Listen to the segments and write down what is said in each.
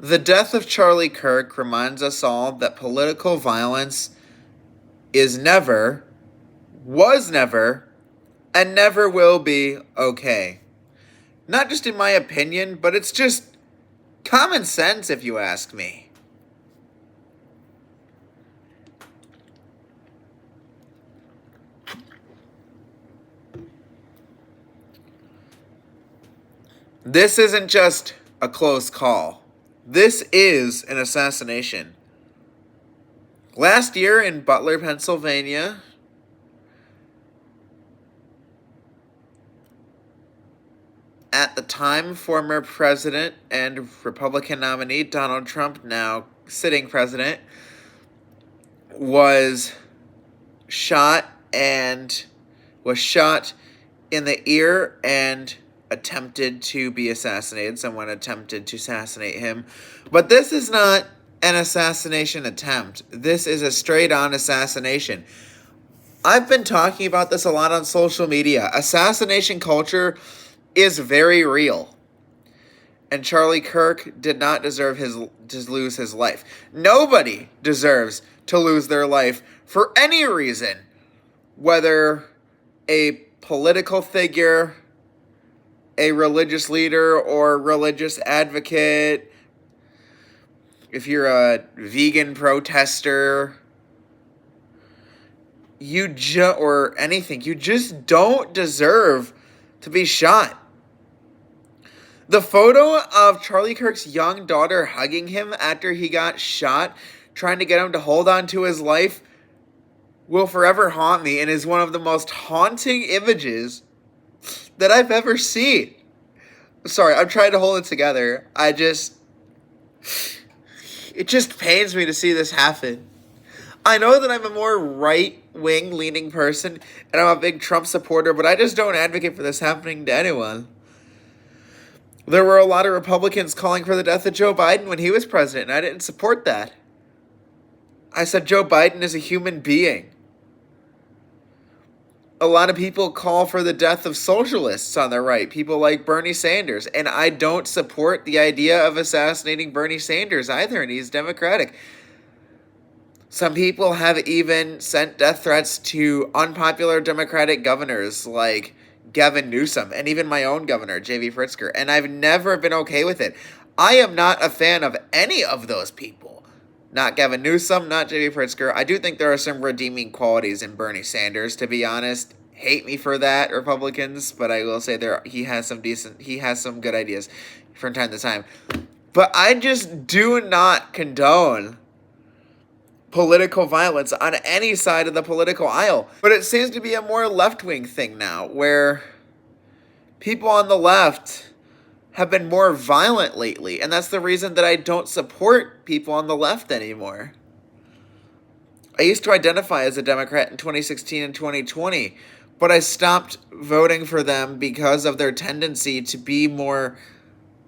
The death of Charlie Kirk reminds us all that political violence is never, was never, and never will be okay. Not just in my opinion, but it's just common sense if you ask me. This isn't just a close call. This is an assassination. Last year in Butler, Pennsylvania, at the time, former president and Republican nominee Donald Trump, now sitting president, was shot in the ear and attempted to be assassinated. Someone attempted to assassinate him. But this is not an assassination attempt. This is a straight-on assassination. I've been talking about this a lot on social media. Assassination culture is very real. And Charlie Kirk did not deserve to lose his life. Nobody deserves to lose their life for any reason. Whether a political figure, a religious leader, or religious advocate, if you're a vegan protester, or anything, you just don't deserve to be shot. The photo of Charlie Kirk's young daughter hugging him after he got shot, trying to get him to hold on to his life, will forever haunt me and is one of the most haunting images that I've ever seen. Sorry, I'm trying to hold it together. It just pains me to see this happen. I know that I'm a more right-wing leaning person and I'm a big Trump supporter, but I just don't advocate for this happening to anyone. There were a lot of Republicans calling for the death of Joe Biden when he was president, and I didn't support that. I said Joe Biden is a human being. A lot of people call for the death of socialists on the right, people like Bernie Sanders, and I don't support the idea of assassinating Bernie Sanders either, and he's Democratic. Some people have even sent death threats to unpopular Democratic governors like Gavin Newsom, and even my own governor, J.B. Pritzker, and I've never been okay with it. I am not a fan of any of those people. Not Gavin Newsom, not J.B. Pritzker. I do think there are some redeeming qualities in Bernie Sanders, to be honest. Hate me for that, Republicans, but I will say he has some good ideas from time to time. But I just do not condone political violence on any side of the political aisle. But it seems to be a more left-wing thing now, where people on the left have been more violent lately, and that's the reason that I don't support people on the left anymore. I used to identify as a Democrat in 2016 and 2020, but I stopped voting for them because of their tendency to be more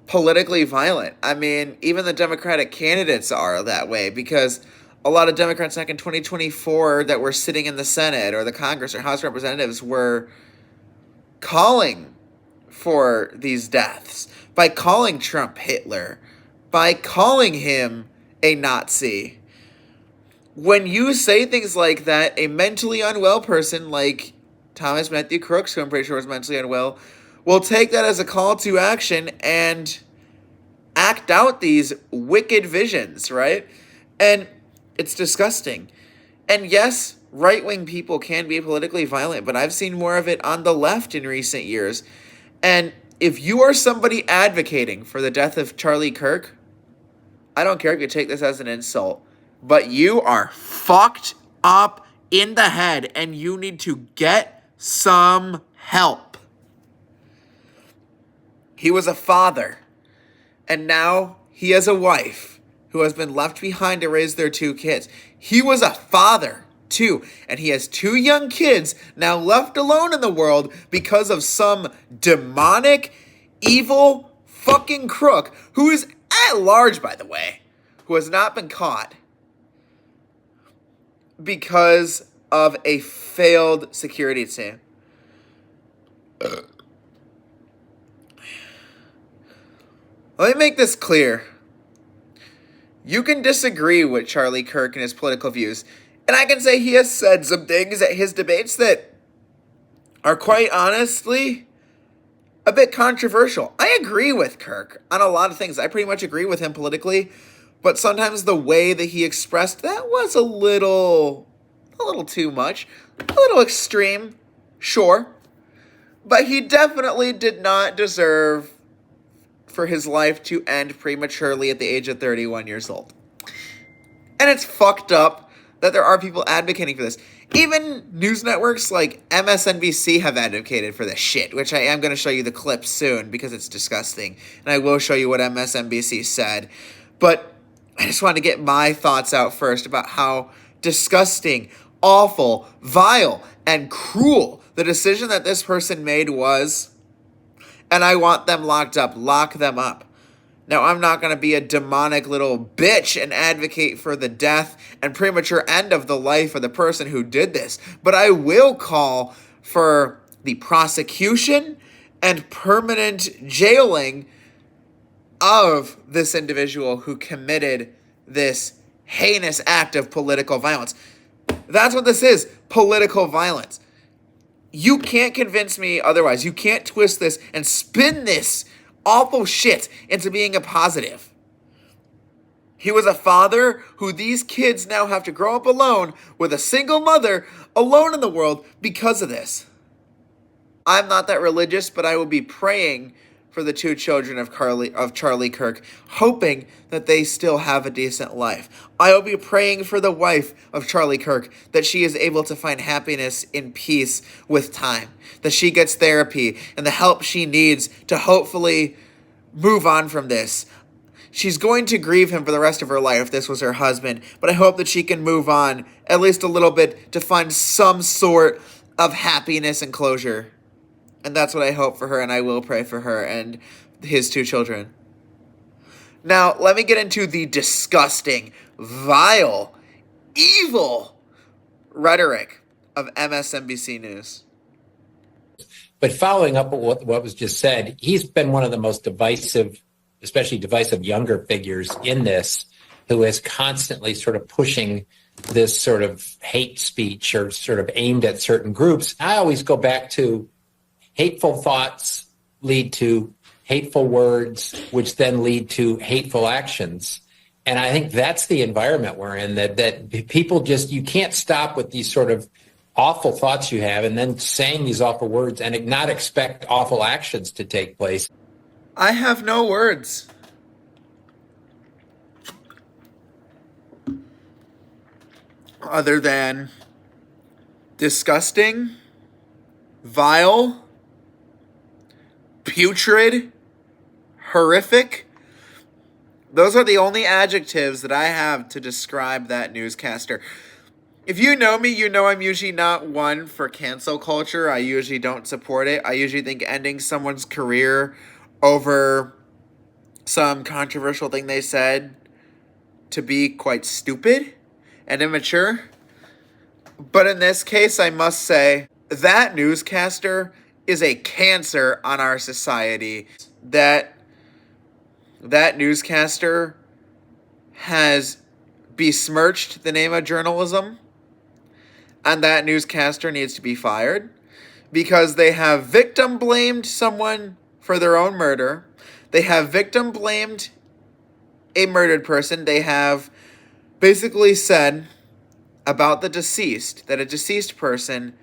politically violent. I mean, even the Democratic candidates are that way, because a lot of Democrats back in 2024 that were sitting in the Senate or the Congress or House of Representatives were calling for these deaths by calling Trump Hitler, by calling him a Nazi. When you say things like that, a mentally unwell person like Thomas Matthew Crooks, who I'm pretty sure is mentally unwell, will take that as a call to action and act out these wicked visions, right? And it's disgusting. And yes, right-wing people can be politically violent, but I've seen more of it on the left in recent years. And if you are somebody advocating for the death of Charlie Kirk, I don't care if you take this as an insult, but you are fucked up in the head and you need to get some help. He was a father, and now he has a wife who has been left behind to raise their 2 kids. He was a father, too, and he has 2 young kids now left alone in the world because of some demonic, evil fucking crook who is at large, by the way, who has not been caught because of a failed security team. Let me make this clear. You can disagree with Charlie Kirk and his political views, and I can say he has said some things at his debates that are quite honestly a bit controversial. I agree with Kirk on a lot of things. I pretty much agree with him politically, but sometimes the way that he expressed that was a little too much, a little extreme, sure. But he definitely did not deserve for his life to end prematurely at the age of 31 years old. And it's fucked up that there are people advocating for this. Even news networks like MSNBC have advocated for this shit, which I am going to show you the clip soon because it's disgusting. And I will show you what MSNBC said. But I just wanted to get my thoughts out first about how disgusting, awful, vile, and cruel the decision that this person made was. And I want them locked up. Lock them up. Now, I'm not going to be a demonic little bitch and advocate for the death and premature end of the life of the person who did this. But I will call for the prosecution and permanent jailing of this individual who committed this heinous act of political violence. That's what this is, political violence. You can't convince me otherwise. You can't twist this and spin this awful shit into being a positive. He was a father who these kids now have to grow up alone with a single mother, alone in the world because of this. I'm not that religious, but I will be praying for the two children of Charlie Kirk, hoping that they still have a decent life. I will be praying for the wife of Charlie Kirk, that she is able to find happiness in peace with time, that she gets therapy and the help she needs to hopefully move on from this. She's going to grieve him for the rest of her life if this was her husband, but I hope that she can move on at least a little bit to find some sort of happiness and closure. And that's what I hope for her, and I will pray for her and his two children. Now, let me get into the disgusting, vile, evil rhetoric of MSNBC News. But following up on what was just said, he's been one of the most divisive, especially divisive younger figures in this, who is constantly sort of pushing this sort of hate speech or sort of aimed at certain groups. I always go back to hateful thoughts lead to hateful words, which then lead to hateful actions. And I think that's the environment we're in, that people just, you can't stop with these sort of awful thoughts you have and then saying these awful words and not expect awful actions to take place. I have no words. Other than disgusting, vile, putrid, horrific. Those are the only adjectives that I have to describe that newscaster. If you know me, you know I'm usually not one for cancel culture. I usually don't support it. I usually think ending someone's career over some controversial thing they said to be quite stupid and immature. But in this case, I must say, that newscaster is a cancer on our society. That newscaster has besmirched the name of journalism, and that newscaster needs to be fired because they have victim blamed someone for their own murder. They have victim blamed a murdered person. They have basically said about the deceased that a deceased person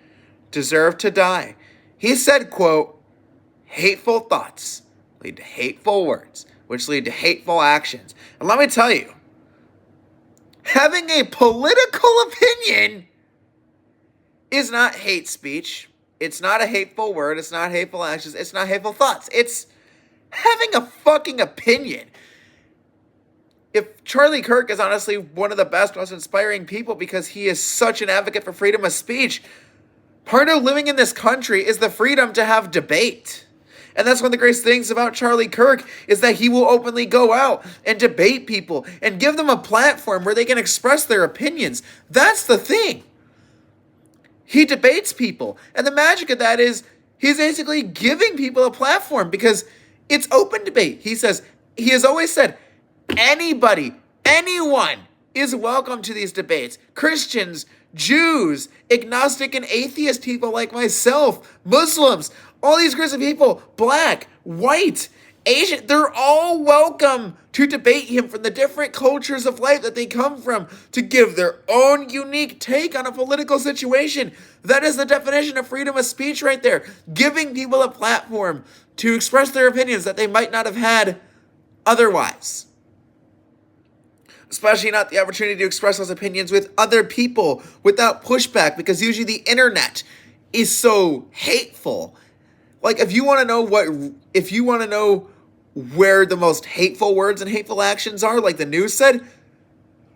deserved to die. He said, quote, hateful thoughts lead to hateful words, which lead to hateful actions. And let me tell you, having a political opinion is not hate speech. It's not a hateful word. It's not hateful actions. It's not hateful thoughts. It's having a fucking opinion. If Charlie Kirk is honestly one of the best, most inspiring people because he is such an advocate for freedom of speech, part of living in this country is the freedom to have debate. And that's one of the greatest things about Charlie Kirk is that he will openly go out and debate people and give them a platform where they can express their opinions. That's the thing. He debates people. And the magic of that is he's basically giving people a platform because it's open debate. He has always said, anybody Anyone is welcome to these debates. Christians, Jews, agnostic and atheist people like myself, Muslims, all these groups of people, black, white, Asian, they're all welcome to debate him from the different cultures of life that they come from to give their own unique take on a political situation. That is the definition of freedom of speech right there. Giving people a platform to express their opinions that they might not have had otherwise. Especially not the opportunity to express those opinions with other people without pushback, because usually the internet is so hateful. Like, if you want to know where the most hateful words and hateful actions are, like the news said,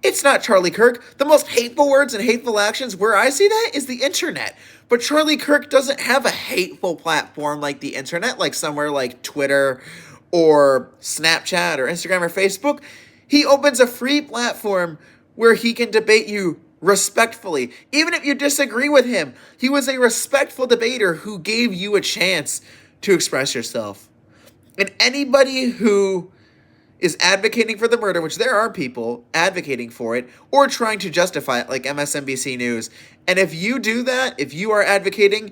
it's not Charlie Kirk. The most hateful words and hateful actions where I see that is the internet. But Charlie Kirk doesn't have a hateful platform like the internet, like somewhere like Twitter or Snapchat or Instagram or Facebook. He opens a free platform where he can debate you respectfully. Even if you disagree with him, he was a respectful debater who gave you a chance to express yourself. And anybody who is advocating for the murder, which there are people advocating for it, or trying to justify it, like MSNBC News. And if you do that, if you are advocating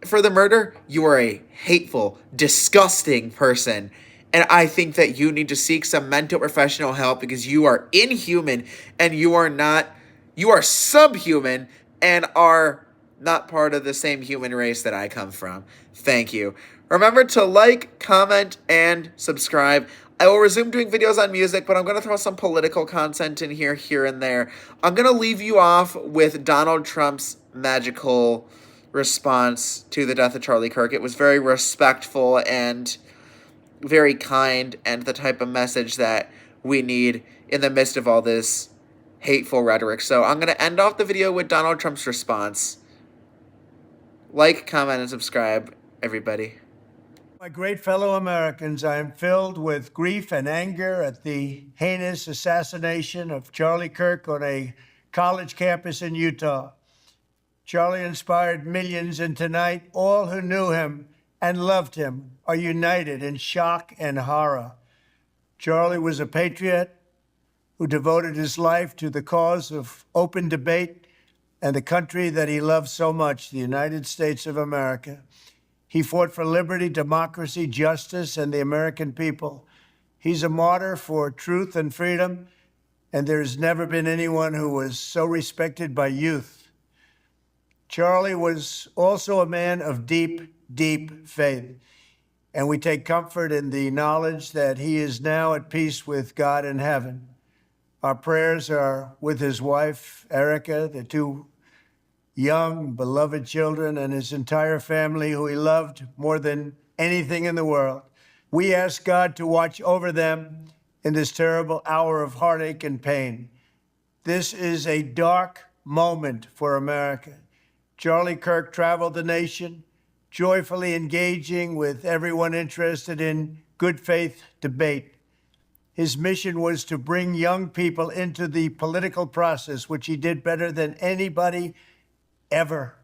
for the murder, you are a hateful, disgusting person. And I think that you need to seek some mental professional help, because you are inhuman and you are subhuman and are not part of the same human race that I come from. Thank you. Remember to like, comment, and subscribe. I will resume doing videos on music, but I'm going to throw some political content in here and there. I'm going to leave you off with Donald Trump's magical response to the death of Charlie Kirk. It was very respectful and very kind, and the type of message that we need in the midst of all this hateful rhetoric. So I'm going to end off the video with Donald Trump's response. Like, comment, and subscribe, everybody. My great fellow Americans, I am filled with grief and anger at the heinous assassination of Charlie Kirk on a college campus in Utah. Charlie inspired millions, and tonight all who knew him and loved him are united in shock and horror. Charlie was a patriot who devoted his life to the cause of open debate and the country that he loved so much, the United States of America. He fought for liberty, democracy, justice, and the American people. He's a martyr for truth and freedom, and there's never been anyone who was so respected by youth. Charlie was also a man of deep, deep faith, and we take comfort in the knowledge that he is now at peace with God in heaven. Our prayers are with his wife, Erica, the two young, beloved children, and his entire family, who he loved more than anything in the world. We ask God to watch over them in this terrible hour of heartache and pain. This is a dark moment for America. Charlie Kirk traveled the nation, joyfully engaging with everyone interested in good faith debate. His mission was to bring young people into the political process, which he did better than anybody ever,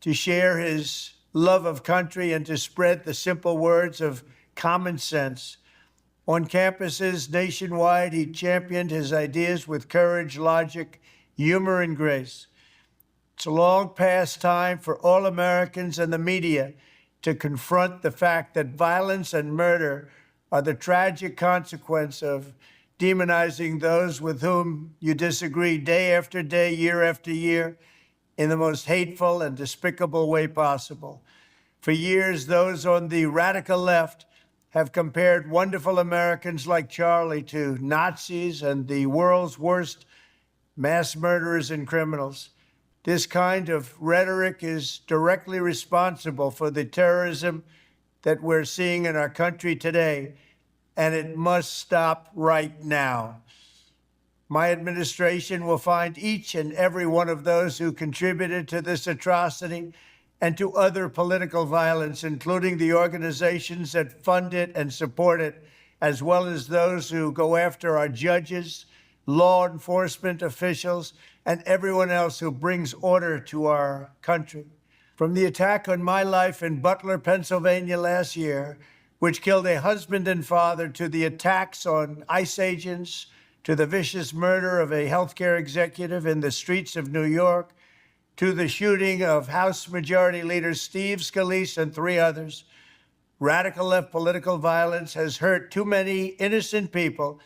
to share his love of country and to spread the simple words of common sense. On campuses nationwide, he championed his ideas with courage, logic, humor, and grace. It's a long past time for all Americans and the media to confront the fact that violence and murder are the tragic consequence of demonizing those with whom you disagree day after day, year after year, in the most hateful and despicable way possible. For years, those on the radical left have compared wonderful Americans like Charlie to Nazis and the world's worst mass murderers and criminals. This kind of rhetoric is directly responsible for the terrorism that we're seeing in our country today, and it must stop right now. My administration will find each and every one of those who contributed to this atrocity and to other political violence, including the organizations that fund it and support it, as well as those who go after our judges, law enforcement officials, and everyone else who brings order to our country. From the attack on my life in Butler, Pennsylvania last year, which killed a husband and father, to the attacks on ICE agents to the vicious murder of a healthcare executive in the streets of New York, to the shooting of House Majority Leader Steve Scalise and 3 others. Radical left political violence has hurt too many innocent people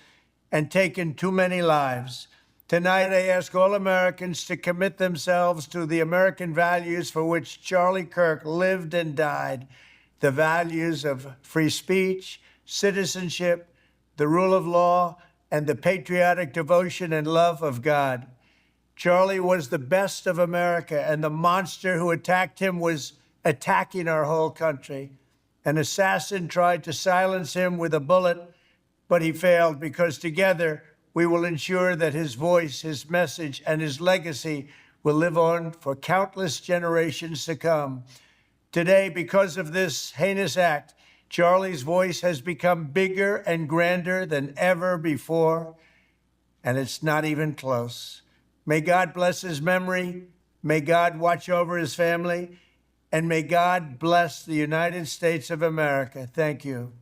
and taken too many lives. Tonight, I ask all Americans to commit themselves to the American values for which Charlie Kirk lived and died, the values of free speech, citizenship, the rule of law, and the patriotic devotion and love of God. Charlie was the best of America, and the monster who attacked him was attacking our whole country. An assassin tried to silence him with a bullet, but he failed because together we will ensure that his voice, his message, and his legacy will live on for countless generations to come. Today, because of this heinous act, Charlie's voice has become bigger and grander than ever before, and it's not even close. May God bless his memory. May God watch over his family. And may God bless the United States of America. Thank you.